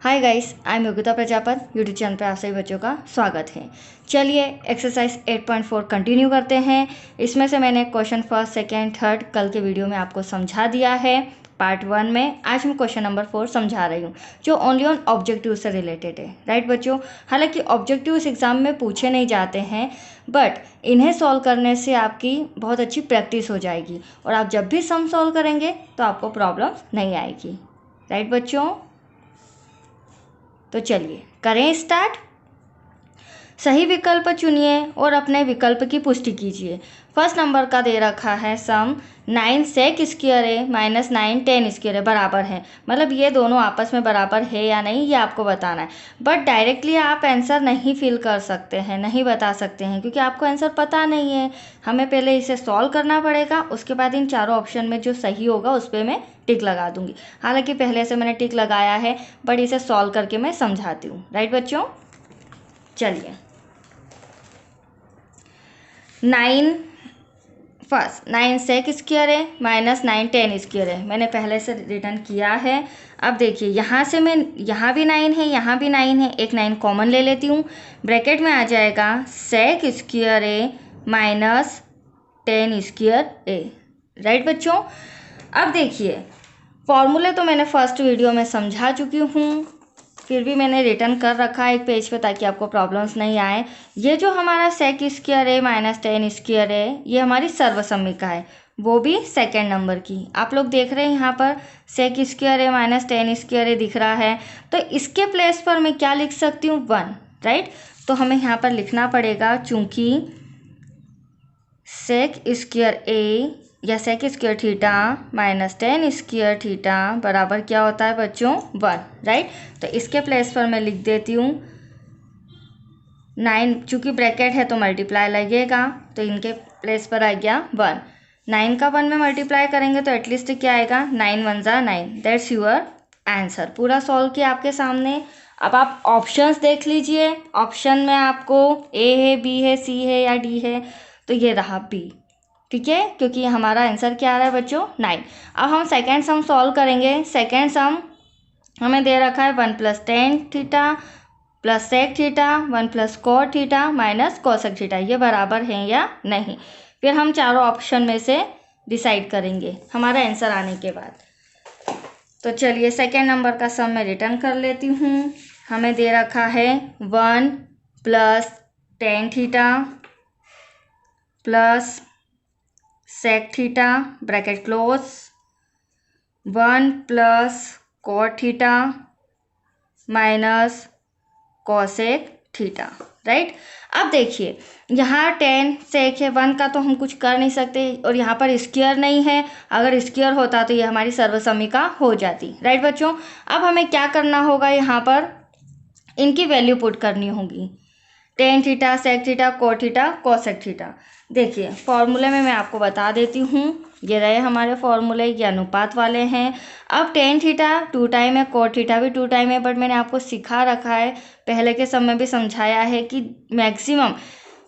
Hi guys, I am Yogita Prajapat. YouTube channel पे आप सभी बच्चों का स्वागत है। चलिए एक्सरसाइज 8.4 कंटिन्यू करते हैं। इसमें से मैंने क्वेश्चन फर्स्ट, सेकंड, थर्ड कल के वीडियो में आपको समझा दिया है पार्ट 1 में। आज मैं क्वेश्चन नंबर 4 समझा रही हूँ जो ओनली ऑन ऑब्जेक्टिव से रिलेटेड है। राइट बच्चों, हालांकि ऑब्जेक्टिव इस एग्ज़ाम में पूछे नहीं जाते हैं, बट इन्हें सॉल्व करने से आपकी बहुत अच्छी प्रैक्टिस हो जाएगी और आप जब भी सम सॉल्व करेंगे तो आपको प्रॉब्लम नहीं आएगी। राइट बच्चों, तो चलिए करें स्टार्ट। सही विकल्प चुनिए और अपने विकल्प की पुष्टि कीजिए। फर्स्ट नंबर का दे रखा है सम 9 सेक square A minus 9 10 square A बराबर है। मतलब ये दोनों आपस में बराबर है या नहीं ये आपको बताना है। बट डायरेक्टली आप आंसर नहीं फिल कर सकते हैं, नहीं बता सकते हैं, क्योंकि आपको आंसर पता नहीं है। हमें पहले इसे सॉल्व करना पड़ेगा, उसके बाद इन चारों ऑप्शन में जो सही होगा उस पर मैं टिक लगा दूंगी। हालांकि पहले से मैंने टिक लगाया है, बट इसे सॉल्व करके मैं समझाती हूँ। राइट बच्चों, चलिए 9 सेक स्क्वायर है माइनस 9 10 स्क्वायर है, मैंने पहले से रिटर्न किया है। अब देखिए यहाँ से मैं यहाँ भी 9 है, यहाँ भी 9 है, एक 9 कॉमन ले लेती हूँ। ब्रैकेट में आ जाएगा सेक स्क्वायर ए माइनस 10 स्क्वायर ए। राइट बच्चों, अब देखिए फॉर्मूले तो मैंने फर्स्ट वीडियो में समझा चुकी हूँ, फिर भी मैंने रिटर्न कर रखा है एक पेज पे ताकि आपको प्रॉब्लम्स नहीं आए। ये जो हमारा सेक स्क्वायर है माइनस 10 स्क्वायर है, ये हमारी सर्वसम्मिका है, वो भी सेकेंड नंबर की। आप लोग देख रहे हैं यहाँ पर सेक स्क्वायर है माइनस 10 स्क्वायर है दिख रहा है, तो इसके प्लेस पर मैं क्या लिख सकती हूँ 1। राइट, तो हमें यहाँ पर लिखना पड़ेगा, चूँकि सेक स्क्वायर ए या sec square theta minus 10 square theta बराबर क्या होता है बच्चों 1। राइट, तो इसके प्लेस पर मैं लिख देती हूँ 9, चूँकि ब्रैकेट है तो मल्टीप्लाई लगेगा, तो इनके प्लेस पर आ गया 1। 9 का 1 में मल्टीप्लाई करेंगे तो एटलीस्ट क्या आएगा 9 1 जा 9। That's your answer. पूरा सॉल्व किया आपके सामने। अब आप ऑप्शंस देख लीजिए। ऑप्शन में आपको ए है, बी है, सी है या डी है, तो ये रहा बी। ठीक है, क्योंकि हमारा आंसर क्या आ रहा है बच्चों 9। अब हम सेकेंड सम सॉल्व करेंगे। सेकेंड सम हमें दे रखा है 1 + tan theta plus sec theta 1 + cot theta minus cosec theta, ये बराबर हैं या नहीं। फिर हम चारों ऑप्शन में से डिसाइड करेंगे हमारा आंसर आने के बाद। तो चलिए सेकेंड नंबर का सम मैं रिटर्न कर लेती हूँ। हमें दे रखा है 1 + tan theta plus sec theta bracket close 1 + cot theta minus cosec theta. Right, अब देखिए यहाँ 10 सेक है, 1 का तो हम कुछ कर नहीं सकते और यहाँ पर स्क्वायर नहीं है। अगर स्क्वायर होता तो ये हमारी सर्वसम्मिका हो जाती। राइट बच्चों, अब हमें क्या करना होगा, यहाँ पर इनकी वैल्यू पुट करनी होगी। tan theta sec theta cot theta cosec theta. देखिए फॉर्मूले में मैं आपको बता देती हूँ, ये रहे हमारे फॉर्मूले, ये अनुपात वाले हैं। अब tan थीटा 2 टाइम है, कोट थीटा भी 2 टाइम है, बट मैंने आपको सिखा रखा है, पहले के समय भी समझाया है कि मैक्सिमम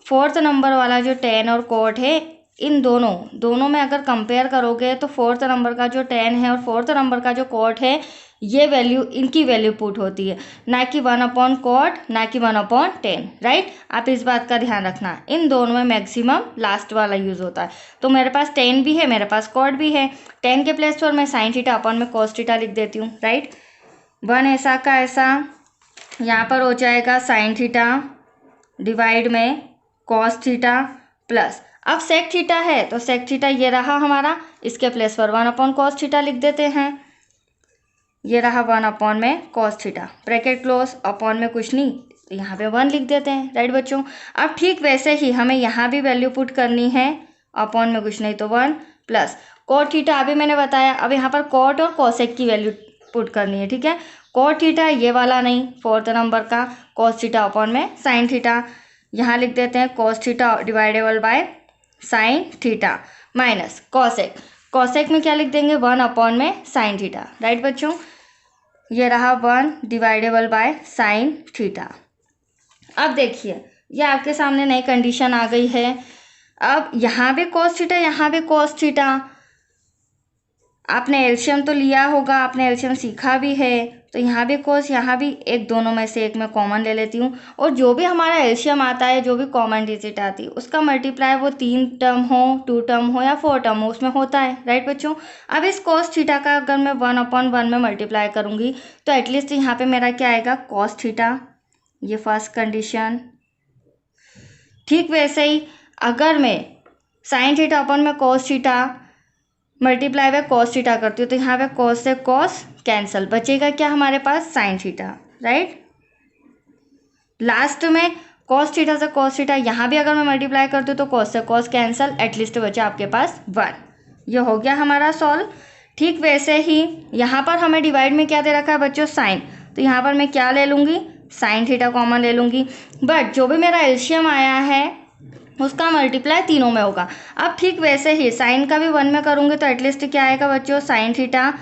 4th नंबर वाला जो tan और कोट है, इन दोनों में अगर कंपेयर करोगे तो 4th नंबर का जो tan है और 4th नंबर का जो कोट है, ये वैल्यू, इनकी वैल्यू पुट होती है, ना कि 1/cot, ना कि 1/10। राइट, आप इस बात का ध्यान रखना, इन दोनों में मैक्सिमम लास्ट वाला यूज़ होता है। तो मेरे पास tan भी है, मेरे पास cot भी है। tan के प्लेस पर मैं sin थीटा अपॉन में cos थीटा लिख देती हूँ। राइट, 1 ऐसा का ऐसा यहाँ पर हो जाएगा sin थीटा डिवाइड में cos थीटा प्लस, अब सेक थीटा है तो सेक थीटा ये रहा हमारा, इसके प्लेस पर 1/cos थीटा लिख देते हैं। ये रहा 1 में cos theta bracket close, upon में कुछ नहीं, यहाँ पे 1 लिख देते हैं। राइट बच्चों, अब ठीक वैसे ही हमें यहाँ भी वैल्यू पुट करनी है, अपॉन में कुछ नहीं तो 1 प्लस cot थीटा अभी मैंने बताया। अब यहाँ पर cot और कोसेक की वैल्यू पुट करनी है। ठीक है, cot थीटा ये वाला नहीं, 4th नंबर का, cos थीटा अपॉन में sin थीटा, यहाँ लिख देते हैं cos theta dividable by sin theta minus cosec, cosec में क्या लिख देंगे 1 में sin थीटा। राइट बच्चों, ये रहा 1 डिवाइडेबल बाय sin थीटा। अब देखिए ये आपके सामने नई कंडीशन आ गई है। अब यहाँ भी cos थीटा, यहाँ भी cos थीटा, आपने एलसीएम तो लिया होगा, आपने एलसीएम सीखा भी है, तो यहाँ भी cos, यहाँ भी एक, दोनों में से एक मैं कॉमन ले लेती हूँ, और जो भी हमारा एलसीएम आता है, जो भी कॉमन डिजिट आती है, उसका मल्टीप्लाई वो 3 टर्म हो, 2 टर्म हो या 4 टर्म हो, उसमें होता है, राइट बच्चों। अब इस cos थीटा का अगर मैं 1/1 में मल्टीप्लाई करूँगी तो एटलीस्ट यहाँ पे मेरा क्या आएगा, cos थीटा, ये फर्स्ट कंडीशन। ठीक वैसे ही अगर मैं साइन थीटा अपन में cos theta multiply by cos theta करती हूँ तो यहाँ पे cos से cos कैंसल, बचेगा क्या हमारे पास, साइन थीटा, राइट। लास्ट में cos थीटा से cos थीटा, यहाँ भी अगर मैं मल्टीप्लाई करती हूँ तो cos से cos कैंसल, एटलीस्ट बचा आपके पास 1। ये हो गया हमारा सॉल्व। ठीक वैसे ही यहाँ पर हमें डिवाइड में क्या दे रखा है बच्चों, साइन, तो यहाँ पर मैं क्या ले लूँगी, साइन थीटा कॉमन ले लूँगी, बट जो भी मेरा एलसीएम आया है उसका मल्टीप्लाई तीनों में होगा। अब ठीक वैसे ही साइन का भी 1 में करूँगी तो एटलीस्ट क्या आएगा बच्चों, sign theta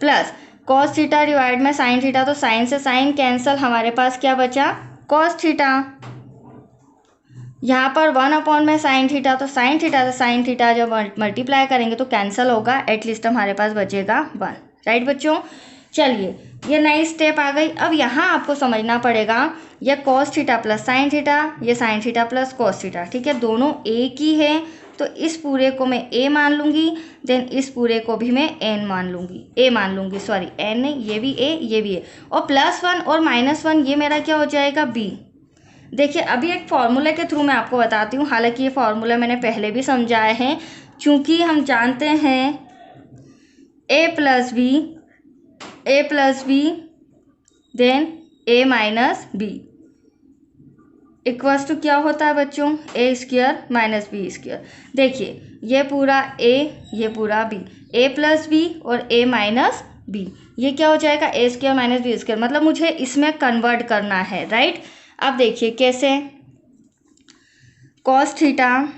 plus cos theta divide में साइन थीटा, तो साइन से साइन कैंसल, हमारे पास क्या बचा, कॉस थीटा। यहाँ पर 1 में साइन थीटा, तो साइन थीटा से साइन थीटा जब मल्टीप्लाई करेंगे तो कैंसल होगा, एटलीस्ट हमारे पास बचेगा 1, राइट बच्चों। चलिए ये नई स्टेप आ गई। अब यहाँ आपको समझना पड़ेगा, ये cos theta plus sine theta, ये sine theta plus cos theta, ठीक है, दोनों एक ही है, तो इस पूरे को मैं a मान लूँगी, देन इस पूरे को भी मैं n मान लूँगी, a मान लूँगी, सॉरी n नहीं, ये भी a, ये भी a, और +1 और -1 ये मेरा क्या हो जाएगा, b। देखिए अभी एक फॉर्मूले के थ्रू मैं आपको बताती हूँ, हालांकि ये फॉर्मूला मैंने पहले भी समझाए हैं, क्योंकि हम जानते हैं a plus B then a minus B equals to क्या होता है बच्चों, a square minus B square. देखिए ये पूरा a, ये पूरा b, a प्लस बी और a माइनस बी, ये क्या हो जाएगा, a square minus B square, मतलब मुझे इसमें कन्वर्ट करना है, राइट। अब देखिए कैसे, cos theta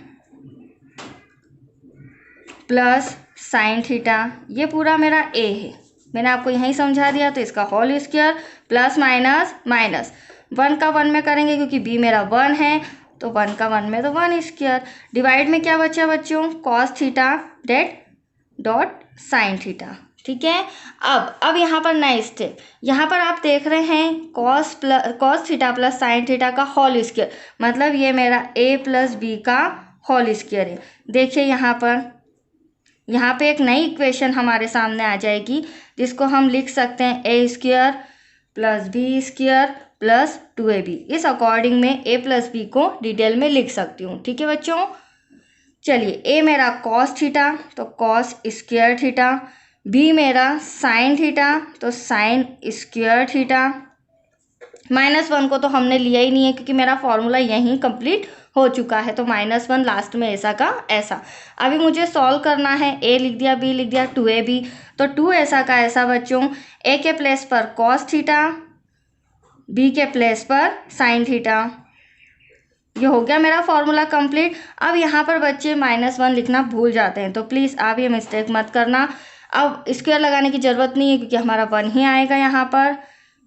plus sine theta, ये पूरा मेरा a है, मैंने आपको यहीं समझा दिया, तो इसका whole square plus minus minus 1 का 1 में करेंगे क्योंकि b मेरा 1 है, तो 1 का 1 में तो 1 स्क्वायर, डिवाइड में क्या बचा बच्चों, cos थीटा डेट डॉट साइन थीटा, ठीक है। अब यहाँ पर नया स्टेप, यहाँ पर आप देख रहे हैं cos theta plus sine theta का होल स्क्वायर, मतलब ये मेरा a प्लस बी का होल स्क्वायर है। देखिए यहाँ पे एक नई इक्वेशन हमारे सामने आ जाएगी, जिसको हम लिख सकते हैं a square plus B square plus 2ab। इस अकॉर्डिंग में a प्लस बी को डिटेल में लिख सकती हूँ, ठीक है बच्चों। चलिए a मेरा cos थीटा, तो cos स्क्वायर थीटा, b मेरा साइन थीटा, तो साइन स्क्वायर थीटा, -1 को तो हमने लिया ही नहीं है क्योंकि मेरा फॉर्मूला यहीं कंप्लीट हो चुका है, तो -1 लास्ट में ऐसा का ऐसा। अभी मुझे सॉल्व करना है, a लिख दिया, b लिख दिया, 2ab, तो 2 ऐसा का ऐसा बच्चों, a के प्लेस पर cos थीटा, b के प्लेस पर साइन थीटा, ये हो गया मेरा फॉर्मूला कंप्लीट। अब यहाँ पर बच्चे -1 लिखना भूल जाते हैं, तो प्लीज़ आप ये मिस्टेक मत करना। अब स्क्वायर लगाने की ज़रूरत नहीं है क्योंकि हमारा 1 ही आएगा यहाँ पर,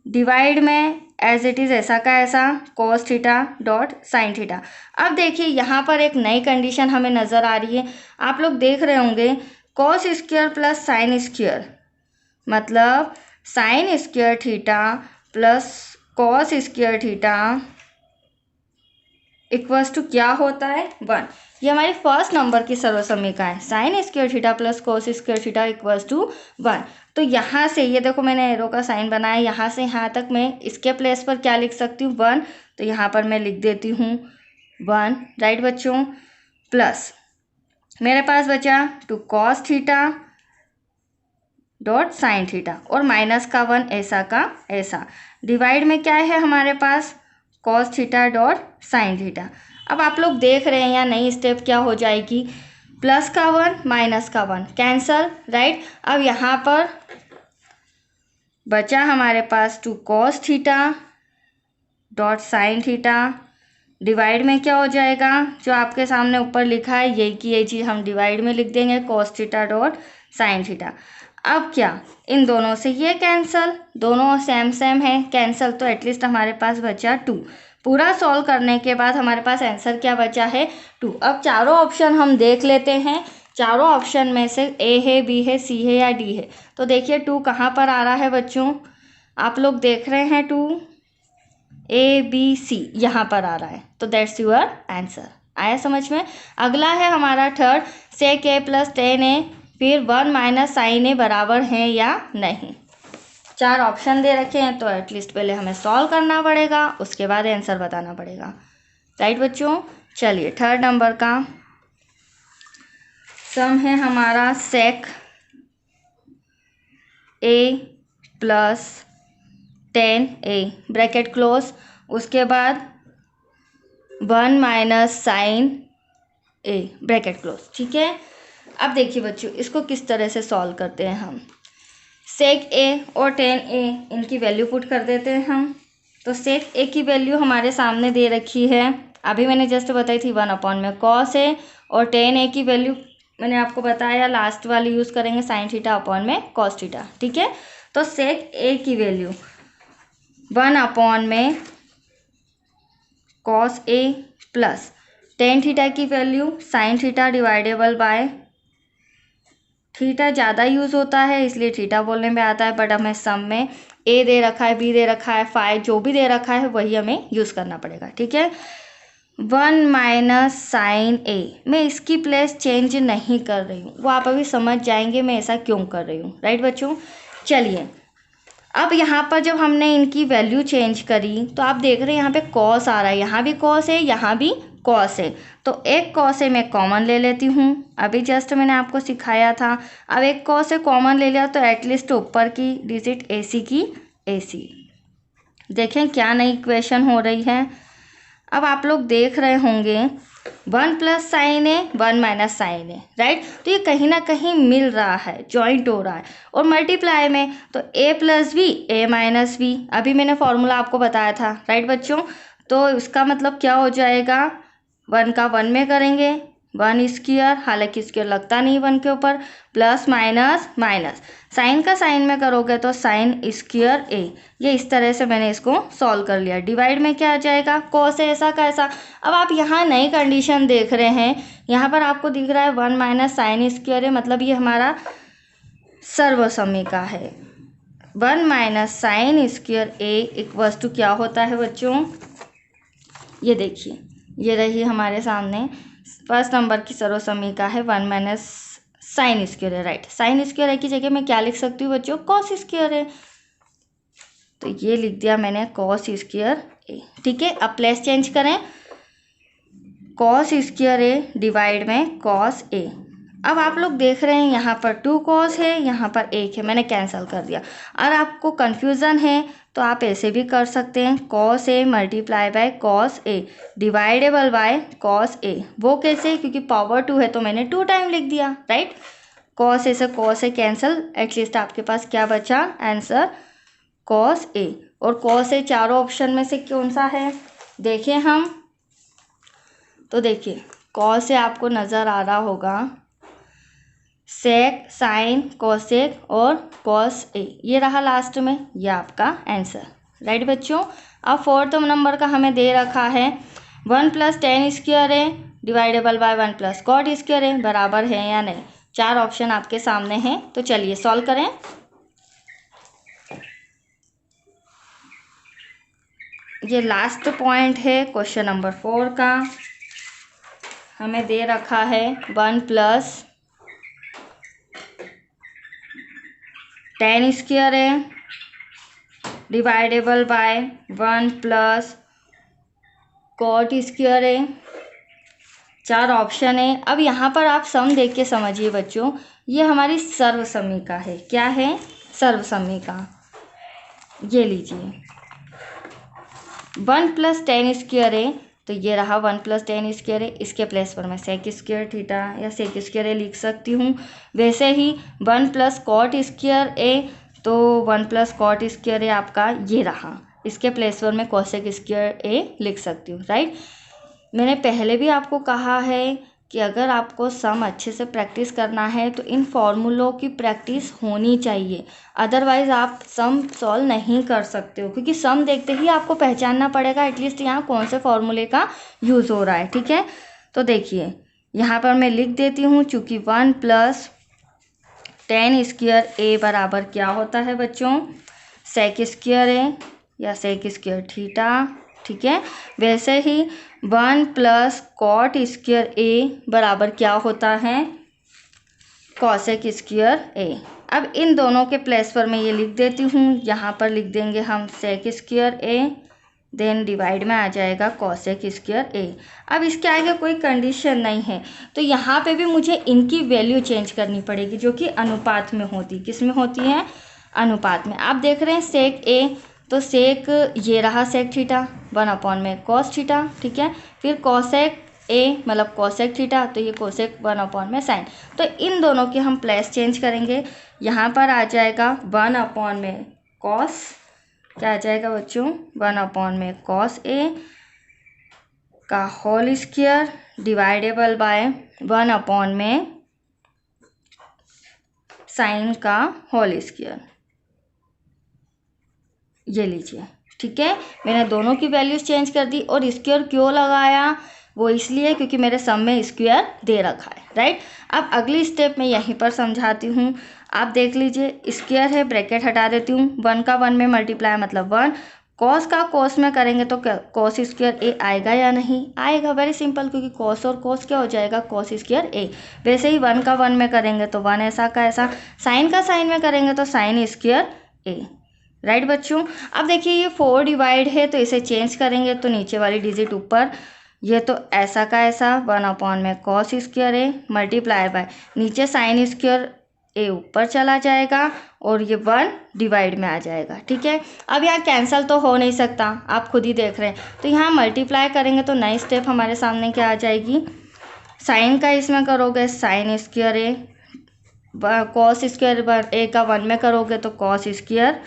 डिवाइड में एज इट इज़ ऐसा का ऐसा cos theta dot sine theta. अब देखिए यहाँ पर एक नई कंडीशन हमें नज़र आ रही है, आप लोग देख रहे होंगे cos square plus sine square, मतलब sine square theta plus cos square theta equals to क्या होता है, 1। ये हमारी फर्स्ट नंबर की सर्वसमीका है, sine square theta plus cos square theta equals to 1। तो यहाँ से ये देखो मैंने एरो का साइन बनाया, यहाँ से यहाँ तक मैं इसके प्लेस पर क्या लिख सकती हूँ, 1, तो यहाँ पर मैं लिख देती हूँ 1, राइट बच्चों, प्लस मेरे पास बचा 2 cos theta dot sine theta और माइनस का 1 ऐसा का ऐसा, डिवाइड में क्या है हमारे पास cos theta dot sine theta. अब आप लोग देख रहे हैं यहाँ नई स्टेप क्या हो जाएगी, प्लस का 1 माइनस का 1 कैंसल, राइट। अब यहाँ पर बचा हमारे पास 2 cos theta dot sine theta, divide में क्या हो जाएगा, जो आपके सामने ऊपर लिखा है यही की यही चीज़ हम डिवाइड में लिख देंगे, cos theta dot sine theta. अब क्या, इन दोनों से ये कैंसल, दोनों सेम सेम है, कैंसल, तो एटलीस्ट हमारे पास बचा 2। पूरा सॉल्व करने के बाद हमारे पास आंसर क्या बचा है, 2। अब चारों ऑप्शन हम देख लेते हैं, चारों ऑप्शन में से A है, B है, C है या D है। तो देखिए 2 कहाँ पर आ रहा है बच्चों, आप लोग देख रहे हैं 2ABC यहाँ पर आ रहा है, तो दैट्स योर आंसर। आया समझ में। अगला है हमारा third, sec a plus tan a फिर 1 माइनस sin a बराबर है या नहीं। 4 ऑप्शन दे रखे हैं, तो एटलीस्ट पहले हमें सॉल्व करना पड़ेगा, उसके बाद आंसर बताना पड़ेगा। राइट बच्चों, चलिए थर्ड नंबर का सम है हमारा sec a plus tan a bracket close, उसके बाद 1 minus sine a bracket close. ठीक है, अब देखिए बच्चों, इसको किस तरह से सॉल्व करते हैं हम। sec a और tan a इनकी वैल्यू पुट कर देते हैं हम। तो sec a की वैल्यू हमारे सामने दे रखी है, अभी मैंने जस्ट बताई थी 1/cos a, और tan a की वैल्यू मैंने आपको बताया लास्ट वाली यूज़ करेंगे sin θ/cos θ। ठीक है, तो sec a की value 1/cos a plus tan θ की value sin θ dividable by, theta ज़्यादा यूज़ होता है इसलिए थीटा बोलने में आता है, बट हमें सम में a दे रखा है, b दे रखा है, फाई जो भी दे रखा है वही हमें यूज़ करना पड़ेगा। ठीक है, 1 माइनस साइन a, मैं इसकी प्लेस चेंज नहीं कर रही हूँ, वो आप अभी समझ जाएंगे मैं ऐसा क्यों कर रही हूँ। राइट बच्चों, चलिए अब यहाँ पर जब हमने इनकी वैल्यू चेंज करी तो आप देख रहे हैं यहाँ पे कॉस आ रहा है, यहाँ भी कॉस है, यहाँ भी कॉस है, तो एक कॉस है मैं कॉमन ले लेती हूँ, अभी जस्ट मैंने आपको सिखाया था। अब एक कॉस है कॉमन ले लिया तो एटलीस्ट ऊपर की डिजिट AC की AC। देखें क्या नई इक्वेशन हो रही है। अब आप लोग देख रहे होंगे 1 प्लस साइन ए 1 माइनस साइन ए, राइट, तो ये कहीं ना कहीं मिल रहा है, जॉइंट हो रहा है, और मल्टीप्लाई में तो a plus B A minus B, अभी मैंने फॉर्मूला आपको बताया था। राइट बच्चों, तो इसका मतलब क्या हो जाएगा, 1 का 1 में करेंगे 1 स्क्वायर, हालांकि स्क्वायर लगता नहीं 1 के ऊपर, प्लस माइनस माइनस, साइन का साइन में करोगे तो साइन स्क्वायर a। ये इस तरह से मैंने इसको सॉल्व कर लिया। डिवाइड में क्या आ जाएगा, कॉस ऐसा का ऐसा। अब आप यहाँ नई कंडीशन देख रहे हैं, यहाँ पर आपको दिख रहा है 1 माइनस साइन स्क्वायर है, मतलब ये हमारा सर्वसम्मिका है। 1 minus sine square a equals to क्या होता है बच्चों, ये देखिए, ये रही हमारे सामने फर्स्ट नंबर की सर्वसम्मिका है 1 माइनस साइन स्क्वायर है। राइट, साइन स्क्वायर है की जगह मैं क्या लिख सकती हूँ बच्चों, कॉस स्क्वायर है, तो ये लिख दिया मैंने कॉस स्क्वायर ए। ठीक है, अब प्लेस चेंज करें, कॉस स्क्वायर ए डिवाइड में कॉस ए। अब आप लोग देख रहे हैं यहाँ पर 2 कॉस है, यहाँ पर 1 है, मैंने कैंसिल कर दिया। और आपको कन्फ्यूज़न है तो आप ऐसे भी कर सकते हैं, cos A multiply by cos A dividable by cos A. वो कैसे, क्योंकि पावर 2 है तो मैंने 2 टाइम लिख दिया। राइट, कॉस ए से कॉस ए कैंसिल, एटलीस्ट आपके पास क्या बचा आंसर, कॉस ए। और कॉस ए चारों ऑप्शन में से कौन सा है देखें हम, तो देखिए कॉस ए आपको नज़र आ रहा होगा, सेक, साइन, कोसेक और कॉस ए, ये रहा लास्ट में, ये आपका आंसर। राइट बच्चों, अब फोर्थ नंबर का हमें दे रखा है 1 plus tan square A dividable by 1 plus cot square A, बराबर है या नहीं। 4 ऑप्शन आपके सामने हैं, तो चलिए सॉल्व करें। ये लास्ट पॉइंट है क्वेश्चन नंबर 4 का, हमें दे रखा है 1 प्लस टेन स्क्वायर है dividable by 1 plus cot square है। 4 ऑप्शन है। अब यहाँ पर आप सम देख के समझिए बच्चों, ये हमारी सर्वसम्मिका है। क्या है, सर्वसम्मिका। ये लीजिए 1 प्लस टेन स्क्वायर है, तो ये रहा 1 प्लस टेन स्क्वायर है, इसके प्लेस पर मैं सेक स्क्वायर थीटा या सेक स्क्वायर ए लिख सकती हूँ। वैसे ही 1 प्लस कॉट स्क्वायर ए, तो 1 प्लस कॉट स्क्वायर ए आपका ये रहा, इसके प्लेस पर मैं कोसेक स्क्वायर ए लिख सकती हूँ। राइट, मैंने पहले भी आपको कहा है कि अगर आपको सम अच्छे से प्रैक्टिस करना है तो इन फॉर्मूलों की प्रैक्टिस होनी चाहिए, अदरवाइज़ आप सम सॉल्व नहीं कर सकते हो, क्योंकि सम देखते ही आपको पहचानना पड़ेगा एटलीस्ट यहाँ कौन से फॉर्मूले का यूज़ हो रहा है। ठीक है, तो देखिए यहाँ पर मैं लिख देती हूँ, चूँकि 1 प्लस टेन स्क्वायर ए बराबर क्या होता है बच्चों, सेक स्क्वायर ए या सेक स्क्वायर थीटा, ठीक है। वैसे ही 1 प्लस कॉट स्क्वायर ए बराबर क्या होता है, कॉसेक स्क्वायर ए। अब इन दोनों के प्लेस पर मैं ये लिख देती हूँ, यहाँ पर लिख देंगे हम सेक स्क्वायर ए, देन डिवाइड में आ जाएगा कॉसेक स्क्वायर ए। अब इसके आगे कोई कंडीशन नहीं है, तो यहाँ पे भी मुझे इनकी वैल्यू चेंज करनी पड़ेगी, जो कि अनुपात में होती, किस में होती है, अनुपात में। आप देख रहे हैं सेक ए, तो सेक ये रहा सेक थीटा 1 में कॉस थीटा, ठीक है। फिर कॉसेक ए मतलब कॉसेक थीटा, तो ये कोसेक 1 में साइन। तो इन दोनों के हम प्लेस चेंज करेंगे, यहाँ पर आ जाएगा 1 में कॉस, क्या आ जाएगा बच्चों, 1 में कॉस ए का होल स्क्वायर डिवाइडेबल बाय 1 में साइन का होल स्क्वायर। ये लीजिए, ठीक है। मैंने दोनों की वैल्यूज चेंज कर दी। और स्क्वायर क्यों लगाया, वो इसलिए क्योंकि मेरे सम में स्क्वायर दे रखा है, राइट। अब अगली स्टेप मैं यहीं पर समझाती हूँ। आप देख लीजिए, स्क्वायर है, ब्रैकेट हटा देती हूँ, 1 का 1 में मल्टीप्लाई मतलब 1, कॉस का कॉस में करेंगे तो क्या कॉस स्क्वायर ए आएगा या नहीं आएगा, वेरी सिंपल, क्योंकि कॉस और कॉस क्या हो जाएगा, कॉस स्क्वायर ए। वैसे ही 1 का 1 में करेंगे तो 1 ऐसा का ऐसा, साइन का साइन में करेंगे तो साइन स्क्वायर ए, राइट बच्चों। अब देखिए ये 4 डिवाइड है, तो इसे चेंज करेंगे तो नीचे वाली डिजिट ऊपर, ये तो ऐसा का ऐसा 1 में कॉस स्क्वायर ए मल्टीप्लाई बाय नीचे साइन स्क्वायर ए ऊपर चला जाएगा और ये 1 डिवाइड में आ जाएगा, ठीक है। अब यहाँ कैंसिल तो हो नहीं सकता, आप खुद ही देख रहे हैं, तो यहाँ मल्टीप्लाई करेंगे तो नई स्टेप हमारे सामने क्या आ जाएगी, साइन का इसमें करोगे साइन स्क्वायर ए, कॉस स्क्वायर ए का 1 में करोगे तो कॉस स्क्वायर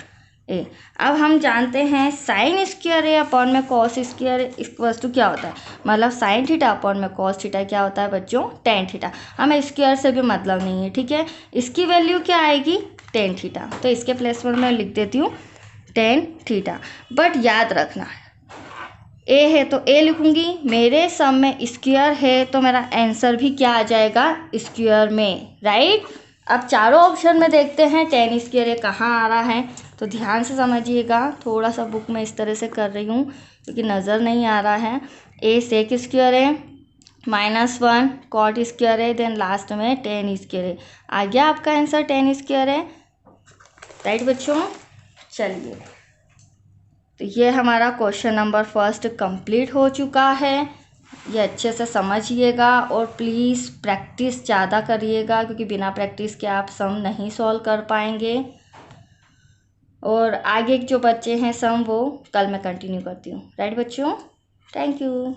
ए। अब हम जानते हैं साइन स्क्वायर ए अपॉन में कॉस स्क्वायर इस वस्तु क्या होता है, मतलब साइन थीटा अपॉन में कॉस थीटा क्या होता है बच्चों, टेन थीटा। हमें स्क्वायर से भी मतलब नहीं है, ठीक है। इसकी वैल्यू क्या आएगी, टेन थीटा, तो इसके प्लेस पर मैं लिख देती हूँ टेन थीटा। बट याद रखना ए है तो ए लिखूंगी, मेरे सम में स्क्वायर है तो मेरा आंसर भी क्या आ जाएगा, स्क्वायर में, राइट। अब चारों ऑप्शन में देखते हैं टेन स्क्वायर ए कहाँ आ रहा है, तो ध्यान से समझिएगा। थोड़ा सा बुक में इस तरह से कर रही हूँ क्योंकि नज़र नहीं आ रहा है। ए सेक स्क्वायर है, -1 कॉट स्क्वायर है, देन लास्ट में टेन स्क्वायर है। आ गया आपका आंसर टेन स्क्वायर है, राइट बच्चों। चलिए, तो ये हमारा क्वेश्चन नंबर फर्स्ट कंप्लीट हो चुका है। ये अच्छे से समझिएगा और प्लीज़ प्रैक्टिस ज़्यादा करिएगा, क्योंकि बिना प्रैक्टिस के आप सम नहीं सॉल्व कर पाएंगे। और आगे जो बच्चे हैं सम वो कल मैं कंटिन्यू करती हूँ, राइट बच्चों। Thank you.